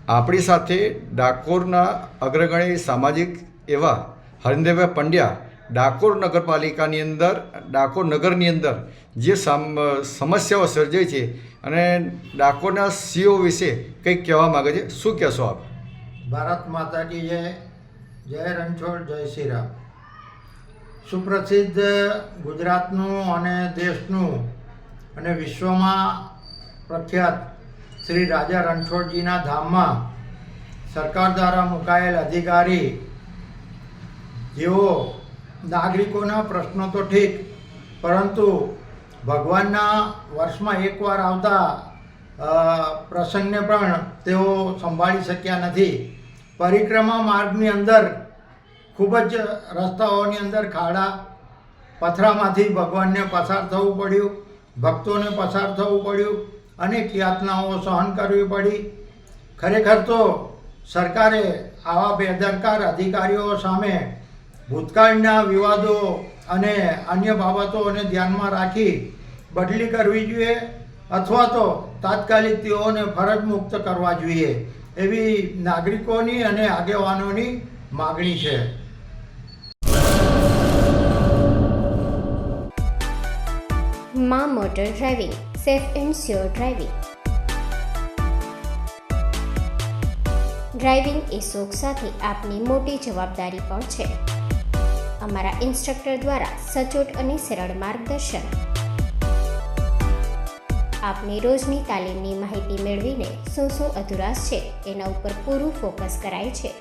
આપણી સાથે ડાકોરના અગ્રગણ્ય સામાજિક એવા હરિન્દ્રભાઈ પંડ્યા ડાકોર નગરપાલિકાની અંદર ડાકોર નગરની અંદર જે સમસ્યાઓ સર્જાઈ છે અને ડાકોરના સીઓ વિશે કંઈક કહેવા માગે છે. શું કહેશો આપ? ભારત માતા કી જય. જય રણછોડ, જય શ્રી રામ. સુપ્રસિદ્ધ ગુજરાતનું અને દેશનું અને વિશ્વમાં પ્રખ્યાત શ્રી રાજા રણછોડજીના ધામમાં સરકાર દ્વારા મુકાયેલ અધિકારી જેઓ નાગરિકોના પ્રશ્નો તો ઠીક, પરંતુ ભગવાનના વર્ષમાં એકવાર આવતા પ્રસંગને પણ તેઓ સંભાળી શક્યા નથી. પરિક્રમા માર્ગની અંદર ખૂબ જ રસ્તાઓની અંદર ખાડા પથરામાંથી ભગવાનને પસાર થવું પડ્યું, ભક્તોને પસાર થવું પડ્યું, અનેક યાતનાઓ સહન કરવી પડી. ખરેખર તો સરકારે આવા બેદરકાર અધિકારીઓ સામે ભૂતકાળના વિવાદો અને અન્ય બાબતોને ધ્યાનમાં રાખી બદલી કરવી જોઈએ અથવા તો તાત્કાલિક તેઓને ફરજ મુક્ત કરવા જોઈએ એવી નાગરિકોની અને આગેવાનોની માગણી છે. માં motor driving, safe and sure driving. Driving એ શોખ સાથે આપની મોટી જવાબદારી પણ છે. અમારા ઇન્સ્ટ્રક્ટર દ્વારા સચોટ અને સરળ માર્ગદર્શન. આપની રોજની તાલીમની માહિતી મેળવીને શું અધુરાશ છે એના ઉપર પૂરું ફોકસ કરાય છે.